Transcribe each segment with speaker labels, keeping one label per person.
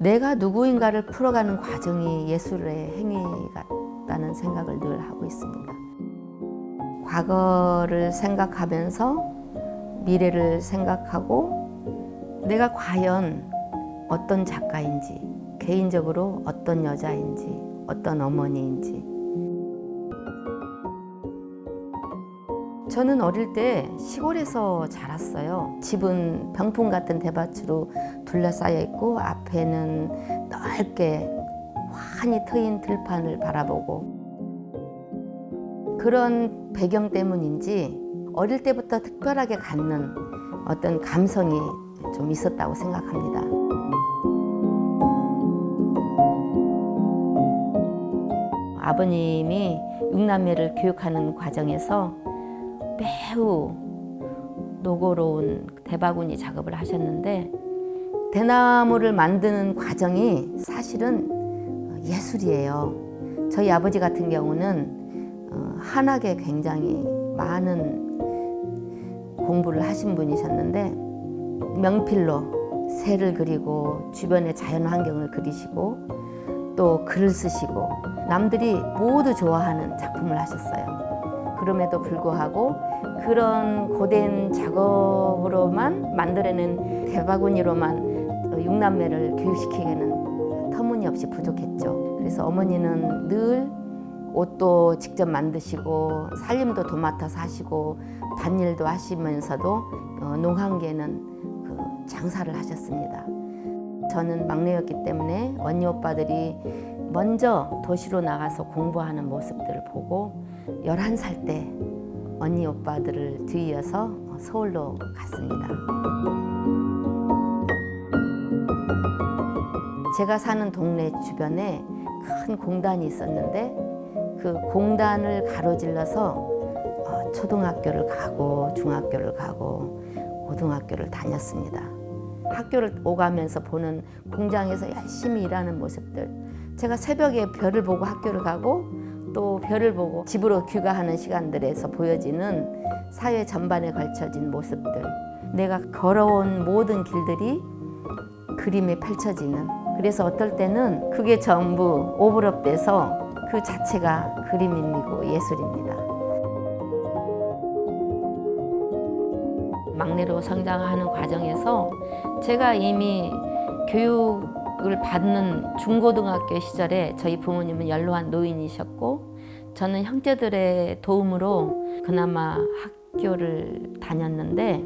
Speaker 1: 내가 누구인가를 풀어가는 과정이 예술의 행위 같다는 생각을 늘 하고 있습니다. 과거를 생각하면서 미래를 생각하고 내가 과연 어떤 작가인지, 개인적으로 어떤 여자인지, 어떤 어머니인지. 저는 어릴 때 시골에서 자랐어요. 집은 병풍 같은 대밭으로 둘러싸여 있고 앞에는 넓게 환히 트인 들판을 바라보고, 그런 배경 때문인지 어릴 때부터 특별하게 갖는 어떤 감성이 좀 있었다고 생각합니다. 아버님이 6남매를 교육하는 과정에서 매우 노고로운 대바구니 작업을 하셨는데, 대나무를 만드는 과정이 사실은 예술이에요. 저희 아버지 같은 경우는 한학에 굉장히 많은 공부를 하신 분이셨는데, 명필로 새를 그리고 주변의 자연 환경을 그리시고 또 글을 쓰시고 남들이 모두 좋아하는 작품을 하셨어요. 그럼에도 불구하고 그런 고된 작업으로만 만들어낸 대바구니로만 6남매를 교육시키기에는 터무니없이 부족했죠. 그래서 어머니는 늘 옷도 직접 만드시고 살림도 도맡아서 하시고 밭일도 하시면서도 농한계는 장사를 하셨습니다. 저는 막내였기 때문에 언니 오빠들이 먼저 도시로 나가서 공부하는 모습들을 보고 11살 때 언니 오빠들을 뒤이어서 서울로 갔습니다. 제가 사는 동네 주변에 큰 공단이 있었는데 그 공단을 가로질러서 초등학교를 가고 중학교를 가고 고등학교를 다녔습니다. 학교를 오가면서 보는 공장에서 열심히 일하는 모습들, 제가 새벽에 별을 보고 학교를 가고 또 별을 보고 집으로 귀가하는 시간들에서 보여지는 사회 전반에 걸쳐진 모습들, 내가 걸어온 모든 길들이 그림에 펼쳐지는, 그래서 어떨 때는 그게 전부 오버랩돼서 그 자체가 그림이고 예술입니다. 막내로 성장하는 과정에서 제가 이미 교육을 받는 중고등학교 시절에 저희 부모님은 연로한 노인이셨고 저는 형제들의 도움으로 그나마 학교를 다녔는데,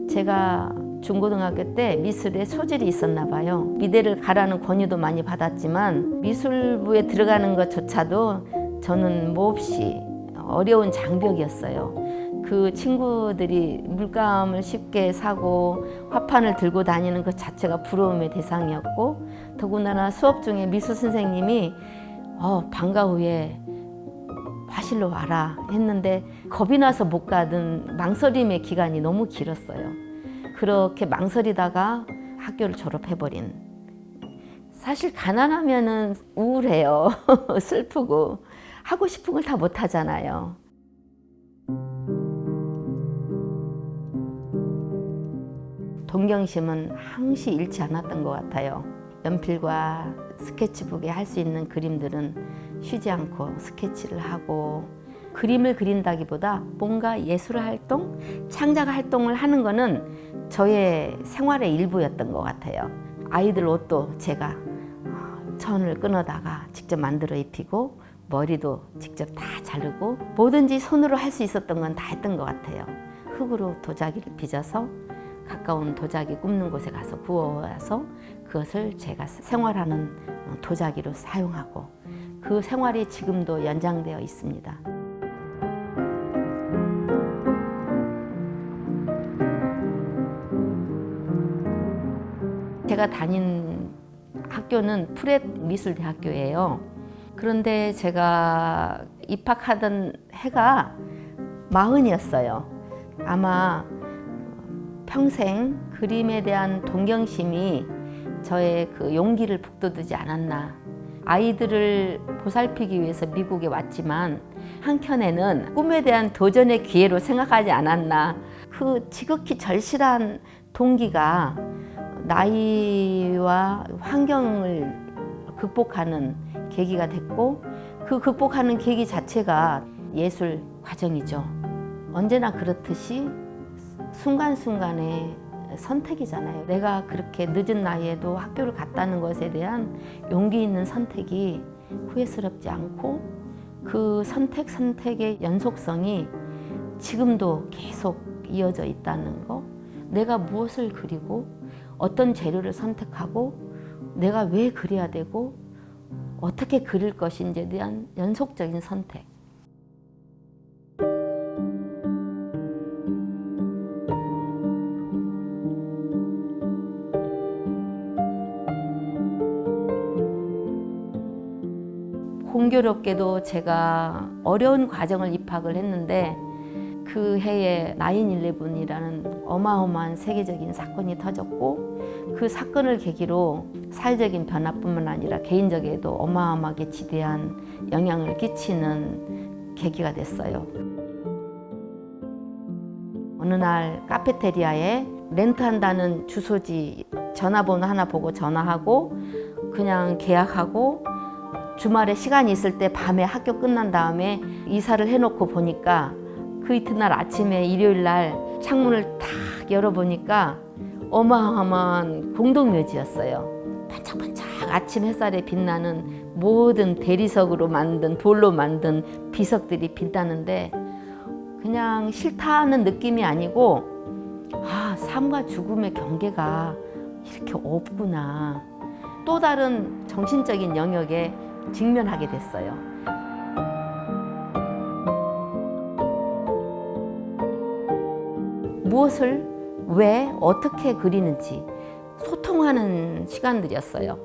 Speaker 1: 제가 중고등학교 때 미술에 소질이 있었나 봐요. 미대를 가라는 권유도 많이 받았지만 미술부에 들어가는 것조차도 저는 몹시 어려운 장벽이었어요. 그 친구들이 물감을 쉽게 사고 화판을 들고 다니는 것 자체가 부러움의 대상이었고, 더군다나 수업 중에 미술 선생님이 방과 후에 화실로 와라 했는데 겁이 나서 못 가던 망설임의 기간이 너무 길었어요. 그렇게 망설이다가 학교를 졸업해버린. 사실 가난하면은 우울해요. 슬프고 하고 싶은 걸 다 못하잖아요. 동경심은 항시 잃지 않았던 것 같아요. 연필과 스케치북에 할 수 있는 그림들은 쉬지 않고 스케치를 하고, 그림을 그린다기보다 뭔가 예술 활동, 창작 활동을 하는 거는 저의 생활의 일부였던 것 같아요. 아이들 옷도 제가 천을 끊어다가 직접 만들어 입히고 머리도 직접 다 자르고 뭐든지 손으로 할 수 있었던 건 다 했던 것 같아요. 흙으로 도자기를 빚어서 가까운 도자기 굽는 곳에 가서 구워와서 그것을 제가 생활하는 도자기로 사용하고, 그 생활이 지금도 연장되어 있습니다. 제가 다닌 학교는 프렛 미술대학교예요. 그런데 제가 입학하던 해가 40이었어요. 아마 평생 그림에 대한 동경심이 저의 그 용기를 북돋우지 않았나. 아이들을 보살피기 위해서 미국에 왔지만 한켠에는 꿈에 대한 도전의 기회로 생각하지 않았나. 그 지극히 절실한 동기가 나이와 환경을 극복하는 계기가 됐고 그 극복하는 계기 자체가 예술 과정이죠. 언제나 그렇듯이 순간순간의 선택이잖아요. 내가 그렇게 늦은 나이에도 학교를 갔다는 것에 대한 용기 있는 선택이 후회스럽지 않고 그 선택의 연속성이 지금도 계속 이어져 있다는 거, 내가 무엇을 그리고 어떤 재료를 선택하고 내가 왜 그려야 되고 어떻게 그릴 것인지에 대한 연속적인 선택. 공교롭게도 제가 어려운 과정을 입학을 했는데 그 해에 9/11이라는 어마어마한 세계적인 사건이 터졌고 그 사건을 계기로 사회적인 변화뿐만 아니라 개인적에도 어마어마하게 지대한 영향을 끼치는 계기가 됐어요. 어느 날 카페테리아에 렌트한다는 주소지 전화번호 하나 보고 전화하고 그냥 계약하고 주말에 시간이 있을 때 밤에 학교 끝난 다음에 이사를 해놓고 보니까 그 이튿날 아침에 일요일 날 창문을 탁 열어보니까 어마어마한 공동묘지였어요. 반짝반짝 아침 햇살에 빛나는 모든 대리석으로 만든 돌로 만든 비석들이 빛나는데 그냥 싫다는 느낌이 아니고 삶과 죽음의 경계가 이렇게 없구나. 또 다른 정신적인 영역에 직면하게 됐어요. 무엇을 왜 어떻게 그리는지 소통하는 시간들이었어요.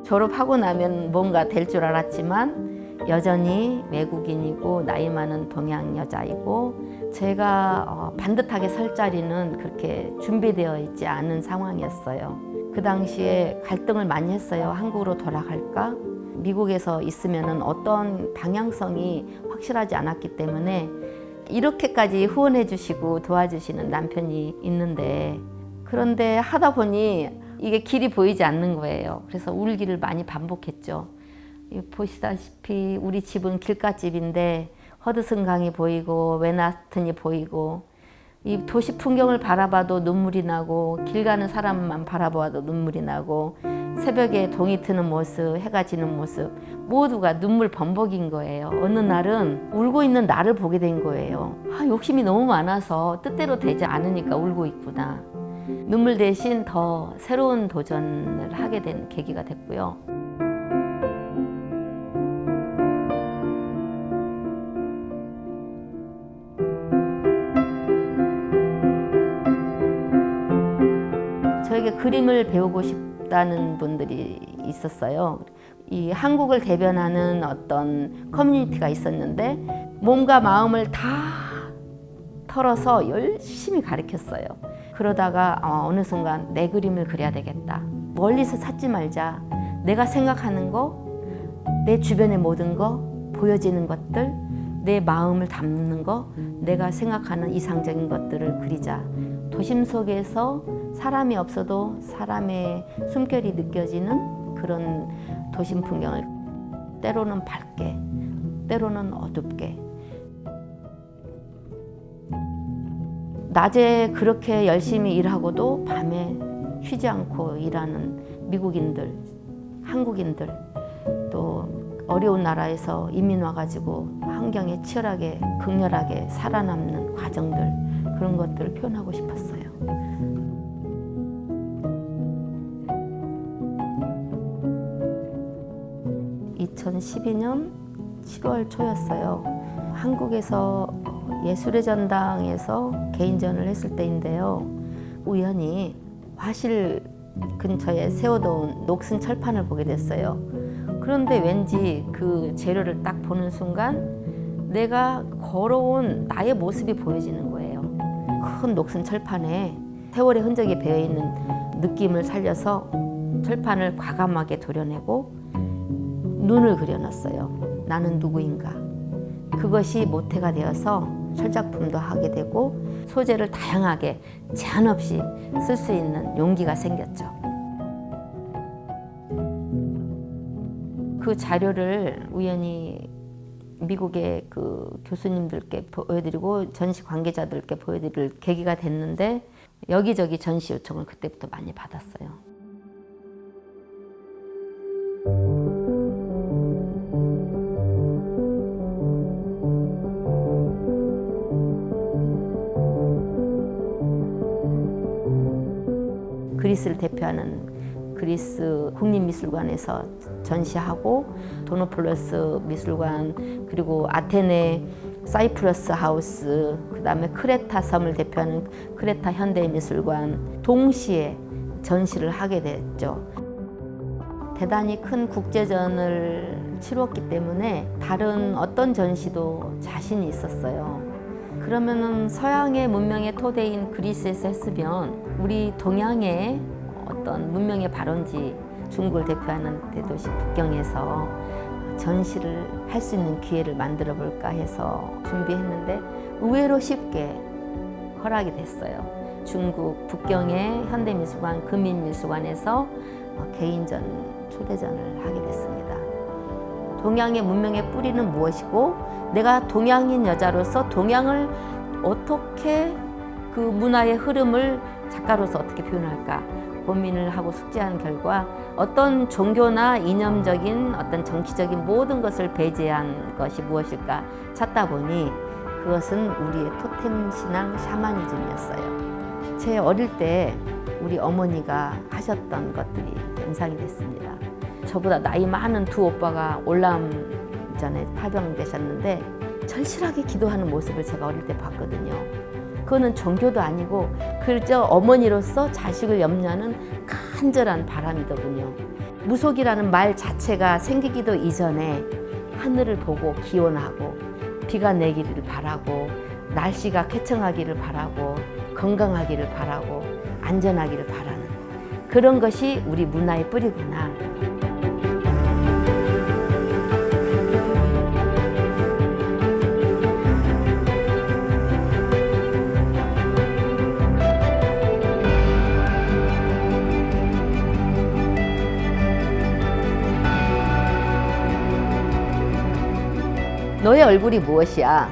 Speaker 1: 졸업하고 나면 뭔가 될 줄 알았지만 여전히 외국인이고 나이 많은 동양 여자이고 제가 반듯하게 설 자리는 그렇게 준비되어 있지 않은 상황이었어요. 그 당시에 갈등을 많이 했어요. 한국으로 돌아갈까? 미국에서 있으면 어떤 방향성이 확실하지 않았기 때문에 이렇게까지 후원해 주시고 도와주시는 남편이 있는데 그런데 하다 보니 이게 길이 보이지 않는 거예요. 그래서 울기를 많이 반복했죠. 보시다시피 우리 집은 길가집인데 허드슨 강이 보이고 맨하튼이 보이고 이 도시 풍경을 바라봐도 눈물이 나고 길 가는 사람만 바라봐도 눈물이 나고 새벽에 동이 트는 모습, 해가 지는 모습 모두가 눈물 범벅인 거예요. 어느 날은 울고 있는 나를 보게 된 거예요. 욕심이 너무 많아서 뜻대로 되지 않으니까 울고 있구나. 눈물 대신 더 새로운 도전을 하게 된 계기가 됐고요. 저에게 그림을 배우고 싶다는 분들이 있었어요. 이 한국을 대변하는 어떤 커뮤니티가 있었는데 몸과 마음을 다 털어서 열심히 가르쳤어요. 그러다가 어느 순간 내 그림을 그려야 되겠다. 멀리서 찾지 말자. 내가 생각하는 거, 내 주변의 모든 거, 보여지는 것들, 내 마음을 담는 거, 내가 생각하는 이상적인 것들을 그리자. 도심 속에서 사람이 없어도 사람의 숨결이 느껴지는 그런 도심 풍경을 때로는 밝게, 때로는 어둡게. 낮에 그렇게 열심히 일하고도 밤에 쉬지 않고 일하는 미국인들, 한국인들, 또 어려운 나라에서 이민 와가지고 환경에 치열하게, 극렬하게 살아남는 과정들, 그런 것들을 표현하고 싶었어요. 2012년 7월 초였어요. 한국에서 예술의 전당에서 개인전을 했을 때인데요. 우연히 화실 근처에 세워놓은 녹슨 철판을 보게 됐어요. 그런데 왠지 그 재료를 딱 보는 순간 내가 걸어온 나의 모습이 보여지는 거예요. 큰 녹슨 철판에 세월의 흔적이 배어있는 느낌을 살려서 철판을 과감하게 도려내고 눈을 그려놨어요. 나는 누구인가? 그것이 모태가 되어서 철작품도 하게 되고 소재를 다양하게 제한 없이 쓸 수 있는 용기가 생겼죠. 그 자료를 우연히 미국의 그 교수님들께 보여드리고 전시 관계자들께 보여드릴 계기가 됐는데 여기저기 전시 요청을 그때부터 많이 받았어요. 그리스를 대표하는 그리스 국립미술관에서 전시하고 도노폴로스 미술관 그리고 아테네 사이프러스 하우스 그다음에 크레타 섬을 대표하는 크레타 현대미술관 동시에 전시를 하게 됐죠. 대단히 큰 국제전을 치루었기 때문에 다른 어떤 전시도 자신이 있었어요. 그러면은 서양의 문명의 토대인 그리스에서 했으면 우리 동양의 어떤 문명의 발원지 중국을 대표하는 대도시 북경에서 전시를 할 수 있는 기회를 만들어 볼까 해서 준비했는데 의외로 쉽게 허락이 됐어요. 중국 북경의 현대미술관 금인미술관에서 개인전 초대전을 하게 됐습니다. 동양의 문명의 뿌리는 무엇이고 내가 동양인 여자로서 동양을 어떻게 그 문화의 흐름을 작가로서 어떻게 표현할까 고민을 하고 숙지한 결과 어떤 종교나 이념적인 어떤 정치적인 모든 것을 배제한 것이 무엇일까 찾다 보니 그것은 우리의 토템 신앙 샤머니즘이었어요. 제 어릴 때 우리 어머니가 하셨던 것들이 연상이 됐습니다. 저보다 나이 많은 두 오빠가 올라옴 전에 파병되셨는데 절실하게 기도하는 모습을 제가 어릴 때 봤거든요. 그거는 종교도 아니고 그저 어머니로서 자식을 염려하는 간절한 바람이더군요. 무속이라는 말 자체가 생기기도 이전에 하늘을 보고 기원하고 비가 내기를 바라고 날씨가 쾌청하기를 바라고 건강하기를 바라고 안전하기를 바라는 그런 것이 우리 문화의 뿌리구나. 너의 얼굴이 무엇이야?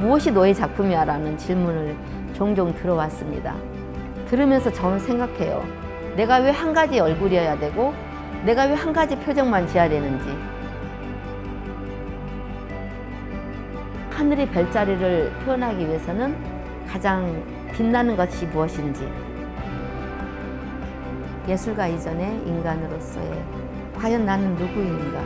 Speaker 1: 무엇이 너의 작품이야? 라는 질문을 종종 들어왔습니다. 들으면서 저는 생각해요. 내가 왜 한 가지 얼굴이어야 되고 내가 왜 한 가지 표정만 지어야 되는지 하늘의 별자리를 표현하기 위해서는 가장 빛나는 것이 무엇인지 예술가 이전의 인간으로서의 과연 나는 누구인가